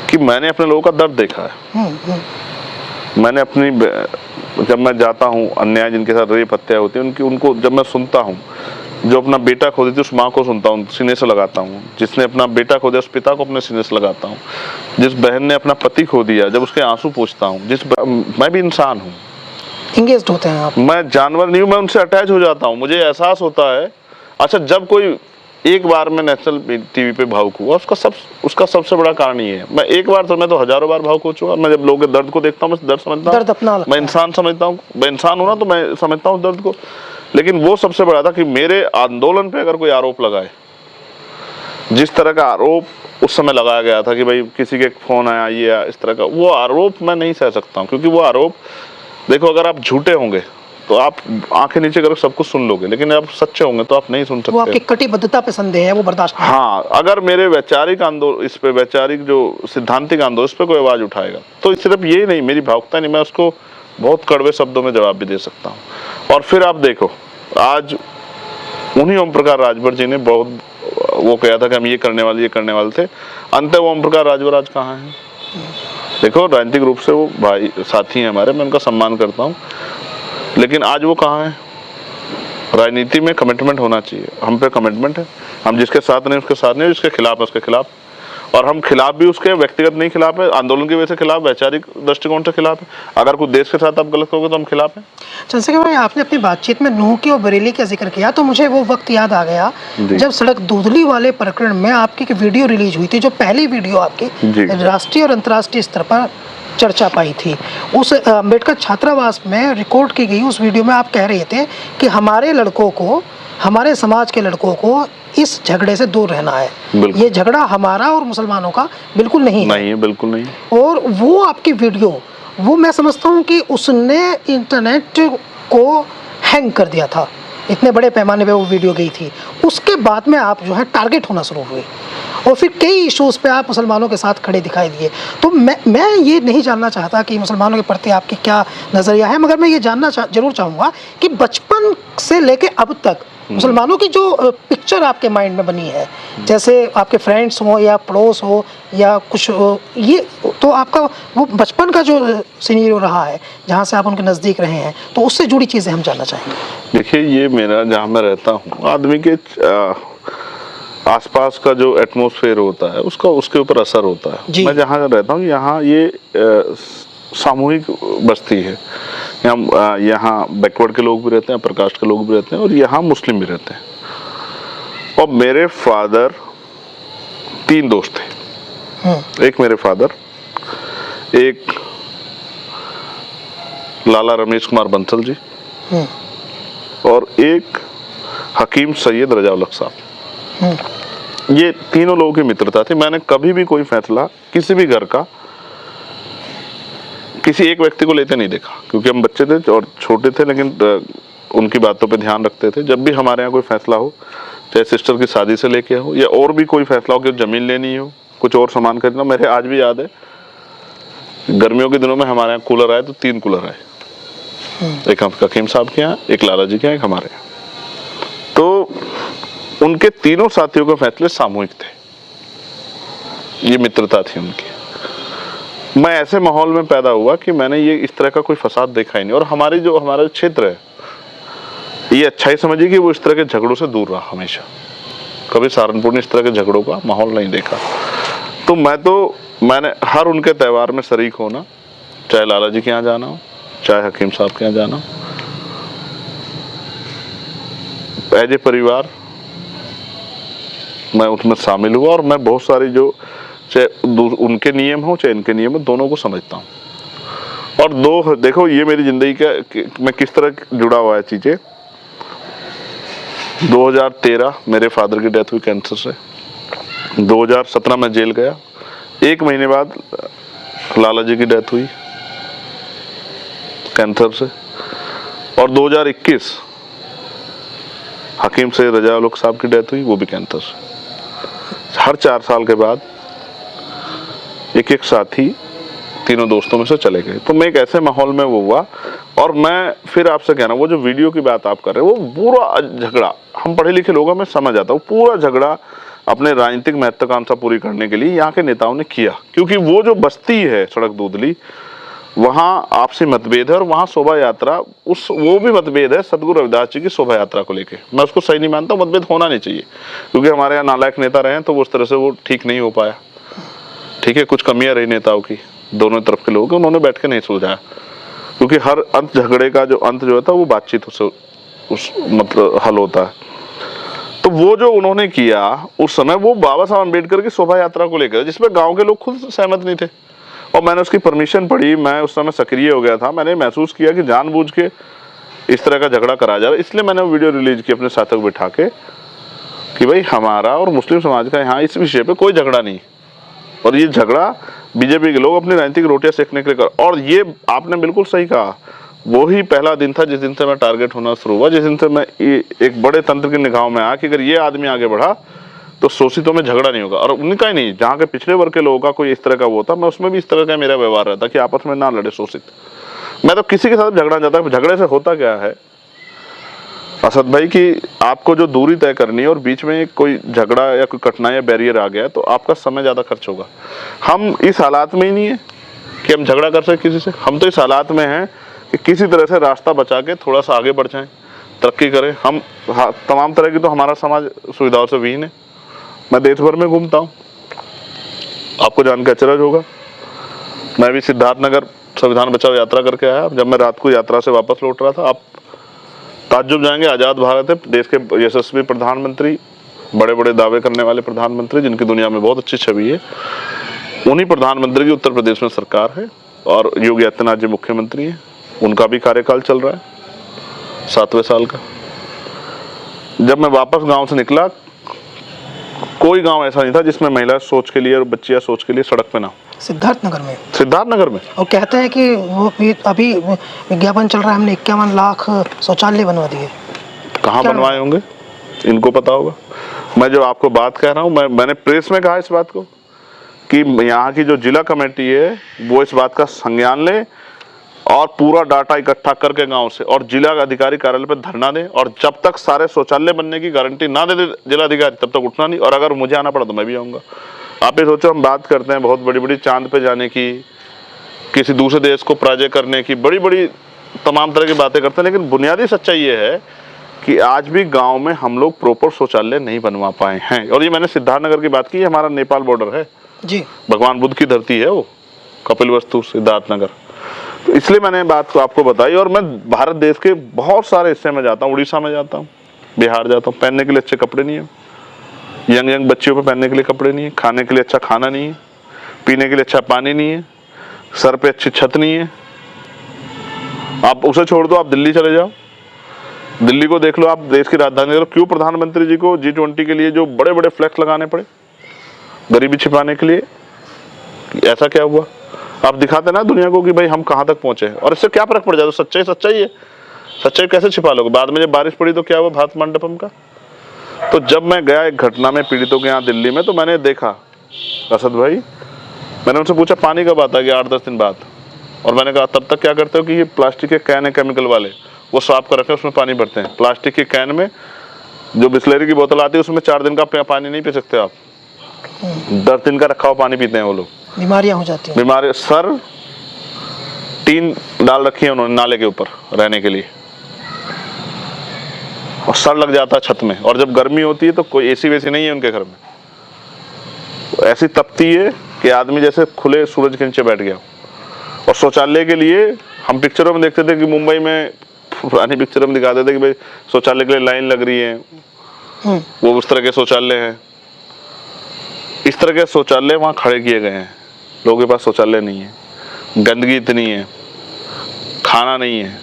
कि मैंने अपने लोगों का दर्द देखा है। मैंने अपनी, जब मैं जाता हूँ अन्याय जिनके साथ रेप हत्या होती है उनको जब मैं सुनता हूँ, जो अपना बेटा खो देती उस माँ को सुनता हूँ, सीने से लगाता हूँ। जिसने अपना बेटा खो दिया उस पिता को अपने सीने से लगाता हूँ। जिस बहन ने अपना पति खो दिया, जब उसके आंसू पोंछता हूँ। मैं भी इंसान हूँ, इंगेज्ड होते हैं आप। मैं जानवर नहीं हूँ, मैं उनसे अटैच हो जाता हूँ। मुझे एहसास होता है। अच्छा, जब कोई एक बार मैं नेशनल टीवी पे भावुक हुआ, उसका सबसे बड़ा कारण ये है, मैं एक बार तो मैं तो हजारों बार भावुक हो चुका। मैं जब लोगों के दर्द को देखता हूँ मैं दर्द समझता हूँ, दर्द अपना लगता मैं इंसान समझता हूँ, मैं इंसान हूँ ना, तो मैं समझता हूँ दर्द को। लेकिन वो सबसे बड़ा था कि मेरे आंदोलन पे अगर कोई आरोप लगाए, जिस तरह का आरोप उस समय लगाया गया था कि भाई किसी के फोन आया ये इस तरह का, वो आरोप मैं नहीं सह सकता हूँ। क्योंकि वो आरोप, देखो, अगर आप झूठे होंगे तो आप आंखें नीचे करके सब कुछ सुन लोगे, लेकिन आप सच्चे होंगे तो आप नहीं सुन सकते। वो आपकी कटिबद्धता पे संदेह है, वो बर्दाश्त नहीं। हाँ, अगर मेरे वैचारिक आंदोलन, इस पे वैचारिक जो सिद्धांतिक आंदोलन, इस पे कोई आवाज उठाएगा तो सिर्फ ये नहीं, मेरी भावुकता नहीं, मैं उसको बहुत कड़वे शब्दों में जवाब भी दे सकता हूँ। और फिर आप देखो, आज उन्हीं ओम प्रकाश राजभर जी ने बहुत वो कहा था कि हम ये करने वाले थे। अंत वो ओम प्रकाश राजभर आज कहाँ है? देखो, राजनीतिक रूप से वो भाई साथी हैं हमारे, मैं उनका सम्मान करता हूँ, लेकिन आज वो कहाँ है? राजनीति में कमिटमेंट होना चाहिए, हम पे कमिटमेंट है। हम जिसके साथ नहीं उसके साथ नहीं, जिसके खिलाफ है उसके खिलाफ। और हम खिलाफ भी उसके व्यक्तिगत नहीं खिलाफ है, आंदोलन की वजह से खिलाफ, वैचारिक दृष्टिकोण से खिलाफ है। अगर कोई देश के साथ आप गलत करोगे तो हम खिलाफ हैं। चंद्रशेखर भाई, आपने अपनी बातचीत में नूह की और बरेली का जिक्र किया तो मुझे वो वक्त याद आ गया जब सड़क दूधली वाले प्रकरण में आपकी एक वीडियो रिलीज हुई थी, जो पहली वीडियो आपकी राष्ट्रीय और अंतर्राष्ट्रीय स्तर पर चर्चा पाई थी। उस अम्बेडकर छात्रावास में रिकॉर्ड की गई उस वीडियो में आप कह रहे थे कि हमारे लड़कों को, हमारे समाज के लड़कों को इस झगड़े से दूर रहना है। ये झगड़ा हमारा और मुसलमानों का बिल्कुल नहीं है, बिल्कुल नहीं। और वो आपकी वीडियो, वो मैं समझता हूँ कि उसने इंटरनेट को हैंग कर दिया था, इतने बड़े पैमाने पे वो वीडियो गई थी। उसके बाद में आप जो है टारगेट होना शुरू हुए और फिर कई इश्यूज़ पे आप मुसलमानों के साथ खड़े दिखाई दिए। तो मैं ये नहीं जानना चाहता कि मुसलमानों के प्रति आपकी क्या नज़रिया है, मगर मैं ये जानना जरूर चाहूँगा कि बचपन से लेके अब तक मुसलमानों की जो पिक्चर आपके माइंड में बनी है, जैसे आपके फ्रेंड्स हो या पड़ोस हो या कुछ ये, तो आपका वो बचपन का जो सिनेरियो रहा है जहाँ से आप उनके नज़दीक रहे हैं, तो उससे जुड़ी चीज़ें हम जानना चाहेंगे। देखिए, ये मेरा, जहाँ मैं रहता हूँ, आदमी के आसपास का जो एटमॉस्फेयर होता है उसके ऊपर असर होता है। मैं जहाँ रहता हूँ यहाँ ये सामूहिक बस्ती है। यहाँ बैकवर्ड के लोग भी रहते हैं, प्रकाश के लोग भी रहते हैं, और यहाँ मुस्लिम भी रहते हैं। और मेरे फादर 3 दोस्त थे। एक मेरे फादर, एक लाला रमेश कुमार बंसल जी, और एक हकीम सैयद रजाउल साहब। ये तीनों लोगों की मित्रता थी। मैंने कभी भी कोई फैसला किसी भी घर का किसी एक व्यक्ति को लेते नहीं देखा, क्योंकि हम बच्चे थे और छोटे थे, लेकिन उनकी बातों पे ध्यान रखते थे। जब भी हमारे यहाँ कोई फैसला हो, चाहे सिस्टर की शादी से लेके हो या और भी कोई फैसला हो कि जमीन लेनी हो, कुछ और सामान खरीदना, मेरे आज भी याद है, गर्मियों के दिनों में हमारे यहाँ कूलर आए तो 3 कूलर आए, एक हकीम साहब के यहाँ, एक लाला जी के यहाँ, एक हमारे यहाँ। तो उनके तीनों साथियों के फैसले सामूहिक थे, ये मित्रता थी उनकी। मैं ऐसे माहौल में पैदा हुआ कि मैंने ये इस तरह का कोई फसाद देखा ही नहीं। और हमारा क्षेत्र है, ये अच्छा ही समझिए कि वो इस तरह के झगड़ों से दूर रहा हमेशा। कभी सहारनपुर ने इस तरह के झगड़ों का माहौल नहीं देखा। तो मैंने हर उनके त्यौहार में शरीक होना, चाहे लाला जी के यहाँ जाना हो, चाहे हकीम साहब के यहाँ जाना हो, एज ए परिवार मैं उसमें शामिल हुआ। और मैं बहुत सारी जो, चाहे उनके नियम हो चाहे इनके नियम हो, दोनों को समझता हूँ। और दो देखो ये मेरी जिंदगी का मैं किस तरह जुड़ा हुआ है चीजें। 2013 मेरे फादर की डेथ हुई कैंसर से। 2017 में जेल गया, 1 महीने बाद लाला जी की डेथ हुई कैंसर से। और 2021 हकीम से रजा उल हक साहब की डेथ हुई, वो भी कैंसर से। हर 4 साल के बाद एक साथी तीनों दोस्तों में से चले गए। तो मैं एक ऐसे माहौल में वो हुआ। और मैं फिर आपसे कह रहा हूँ, वो जो वीडियो की बात आप कर रहे हो, वो पूरा झगड़ा हम पढ़े लिखे लोगों में समझ आता है। पूरा झगड़ा अपने राजनीतिक महत्वाकांक्षा पूरी करने के लिए यहाँ के नेताओं ने किया, क्योंकि वो जो बस्ती है सड़क दूधली, वहाँ आपसी मतभेद है। और वहाँ शोभा यात्रा वो भी मतभेद है सदगुरु रविदास जी की शोभा यात्रा को लेके। मैं उसको सही नहीं मानता, मतभेद होना नहीं चाहिए, क्योंकि हमारे यहाँ नालायक नेता रहे तो उस तरह से वो ठीक नहीं हो पाया। ठीक है, कुछ कमियां रही नेताओं की, दोनों तरफ के लोगों, उन्होंने बैठ के नहीं सुलझाया, क्योंकि हर अंत झगड़े का जो अंत जो था वो बातचीत से उस मतलब हल होता है। तो वो जो उन्होंने किया उस समय, वो बाबा साहब अम्बेडकर की शोभा यात्रा को लेकर, जिसमें गांव के लोग खुद सहमत नहीं थे। और मैंने उसकी परमिशन पढ़ी, मैं उस समय सक्रिय हो गया था। मैंने महसूस किया कि जानबूझ के इस तरह का झगड़ा करा जा रहा है, इसलिए मैंने वीडियो रिलीज की अपने साथियों को बिठा के कि भाई हमारा और मुस्लिम समाज का यहाँ इस विषय पे कोई झगड़ा नहीं, और ये झगड़ा बीजेपी के लोग अपनी राजनीतिक रोटियां सेकने के लिए कर। और ये आपने बिल्कुल सही कहा, वो ही पहला दिन था जिस दिन से मैं टारगेट होना शुरू हुआ, जिस दिन से मैं एक बड़े तंत्र की निगाहों में आया कि अगर ये आदमी आगे बढ़ा तो शोषितों में झगड़ा नहीं होगा। और उनका ही नहीं, जहाँ के पिछड़े वर्ग के लोगों का कोई इस तरह का वो होता, मैं उसमें भी इस तरह का मेरा व्यवहार रहता कि आपस में ना लड़े शोषित। मैं तो किसी के साथ झगड़ा जाता, झगड़े से होता क्या है असद भाई, कि आपको जो दूरी तय करनी है और बीच में कोई झगड़ा या कोई कठिनाई या बैरियर आ गया तो आपका समय ज़्यादा खर्च होगा। हम इस हालात में ही नहीं है कि हम झगड़ा कर सके किसी से। हम तो इस हालात में हैं कि किसी तरह से रास्ता बचा के थोड़ा सा आगे बढ़ जाएं, तरक्की करें। हम तमाम तरह की तो हमारा समाज सुविधाओं से विहीन है। मैं देश भर में घूमता हूँ, आपको जान के अचरज होगा। मैं भी सिद्धार्थनगर संविधान बचाओ यात्रा करके आया। जब मैं रात को यात्रा से वापस लौट रहा था, आप ताज्जुब जाएंगे, आज़ाद भारत है, देश के यशस्वी प्रधानमंत्री, बड़े बड़े दावे करने वाले प्रधानमंत्री, जिनकी दुनिया में बहुत अच्छी छवि है, उन्हीं प्रधानमंत्री की उत्तर प्रदेश में सरकार है और योगी आदित्यनाथ जी मुख्यमंत्री हैं। उनका भी कार्यकाल चल रहा है 7वें साल का। जब मैं वापस गांव से निकला, कोई गांव ऐसा नहीं था जिसमें महिला सोच के लिए और बच्चियां सोच के लिए सड़क पे ना। सिद्धार्थनगर में, सिद्धार्थनगर में, और कहते हैं कि वो अभी विज्ञापन चल रहा है, हमने 51 लाख शौचालय बनवा दिए। कहाँ बनवाए होंगे इनको पता होगा। मैं जो आपको बात कह रहा हूँ, मैंने प्रेस में कहा इस बात को कि यहाँ की जो जिला कमेटी है वो इस बात का संज्ञान ले और पूरा डाटा इकट्ठा करके गांव से और जिला अधिकारी कार्यालय पे धरना दे। और जब तक सारे शौचालय बनने की गारंटी ना दे जिला अधिकारी, तब तक उठना नहीं। और अगर मुझे आना पड़ा तो मैं भी आऊँगा। आप ये सोचो, हम बात करते हैं बहुत बड़ी बड़ी चांद पे जाने की, किसी दूसरे देश को पराजय करने की, बड़ी बड़ी तमाम तरह की बातें करते हैं, लेकिन बुनियादी सच्चाई ये है कि आज भी गांव में हम लोग प्रॉपर शौचालय नहीं बनवा पाए हैं। और ये मैंने सिद्धार्थनगर की बात की, हमारा नेपाल बॉर्डर है जी, भगवान बुद्ध की धरती है वो, कपिलवस्तु सिद्धार्थनगर। तो इसलिए मैंने बात को आपको बताई। और मैं भारत देश के बहुत सारे हिस्से में जाता हूँ, उड़ीसा में जाता हूँ, बिहार जाता हूँ, पहनने के लिए अच्छे कपड़े नहीं है, यंग बच्चियों पर पहनने के लिए कपड़े नहीं है, खाने के लिए अच्छा खाना नहीं है, पीने के लिए अच्छा पानी नहीं है, सर पे अच्छी छत नहीं है। आप उसे छोड़ दो, आप दिल्ली चले जाओ, दिल्ली को देख लो, आप देश की राजधानी देख लो, क्यों प्रधानमंत्री जी को G20 के लिए जो बड़े बड़े फ्लैक्स लगाने पड़े गरीबी छिपाने के लिए? ऐसा क्या हुआ? आप दिखाते ना दुनिया को कि भाई हम कहाँ तक पहुंचे। और इससे क्या फर्क पड़ जाए? तो सच्चाई सच्चाई है, सच्चाई कैसे छिपा लोगे? बाद में जब बारिश पड़ी तो क्या हुआ भारत मंडपम का? तो जब मैं गया एक घटना में पीड़ितों के यहाँ दिल्ली में, तो मैंने देखा असद भाई, मैंने उनसे पूछा पानी कब आता है? कि 8-10 दिन बाद। और मैंने कहा तब तक क्या करते हो? कि ये प्लास्टिक के कैन है केमिकल वाले, वो साफ कर रखे, उसमें पानी भरते हैं। प्लास्टिक के कैन में जो बिस्लरी की बोतल आती है उसमें 4 दिन का पानी नहीं पी सकते आप, 10 दिन का रखा हुआ पानी पीते हैं वो लोग, बीमारियां हो जाती हैं। बीमारी, सर टीन डाल रखी है उन्होंने नाले के ऊपर रहने के लिए, और सर लग जाता है छत में। और जब गर्मी होती है तो कोई एसी वेसी नहीं है उनके घर में, ऐसी तपती है कि आदमी जैसे खुले सूरज के नीचे बैठ गया। और शौचालय के लिए हम पिक्चरों में देखते थे कि मुंबई में, पुरानी पिक्चरों में दिखाते थे कि भाई शौचालय के लिए लाइन लग रही है, वो उस तरह के शौचालय हैं। इस तरह के शौचालय वहाँ खड़े किए गए हैं, लोगों के पास शौचालय नहीं है, गंदगी इतनी है। खाना नहीं है।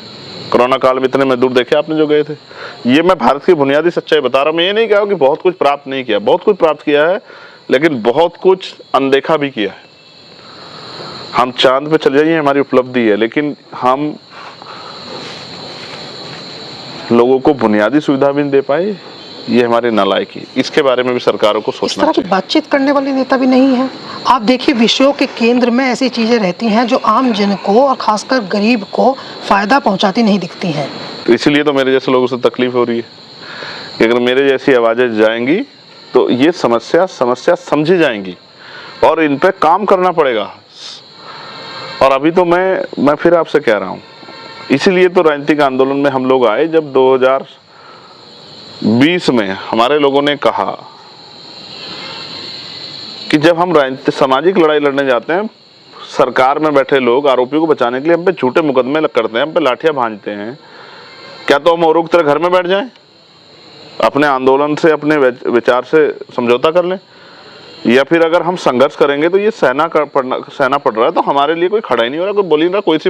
कोरोना काल में इतने मजदूर देखे आपने जो गए थे। ये मैं भारत की बुनियादी सच्चाई बता रहा हूँ। मैं ये नहीं कहा कि बहुत कुछ प्राप्त नहीं किया, बहुत कुछ प्राप्त किया है, लेकिन बहुत कुछ अनदेखा भी किया है। हम चांद पे चले जाइए, हमारी उपलब्धि है, लेकिन हम लोगों को बुनियादी सुविधा भी नहीं दे पाए, ये हमारी नालायकी। इसके बारे में भी सरकारों को इस सोचना तरह की चाहिए। बातचीत करने वाले नेता भी नहीं है। आप देखिए, विषयों के केंद्र में ऐसी चीजें रहती हैं जो आम जन को और खासकर गरीब को फायदा पहुंचाती नहीं दिखती हैं। तो इसीलिए तो मेरे जैसे लोगों से तकलीफ हो रही है कि अगर मेरे जैसी आवाजें जाएंगी तो ये समस्या समझी जाएंगी और इन पे काम करना पड़ेगा। और अभी तो मैं फिर आपसे कह रहा हूँ, इसीलिए तो राजनीतिक आंदोलन में हम लोग आए। जब 2020 में हमारे लोगों ने कहा कि जब हम राजनीतिक सामाजिक लड़ाई लड़ने जाते हैं, सरकार में बैठे लोग आरोपियों को बचाने के लिए हम पे झूठे मुकदमे करते हैं, हम पे लाठियां भांजते हैं, क्या तो हम औरों की तरह घर में बैठ जाएं, अपने आंदोलन से, अपने विचार से समझौता कर लें, या फिर अगर हम संघर्ष करेंगे तो ये सहना पड़ रहा है तो हमारे लिए कोई खड़ा ही नहीं हो रहा, कोई बोल ही नहीं रहा, कोई सी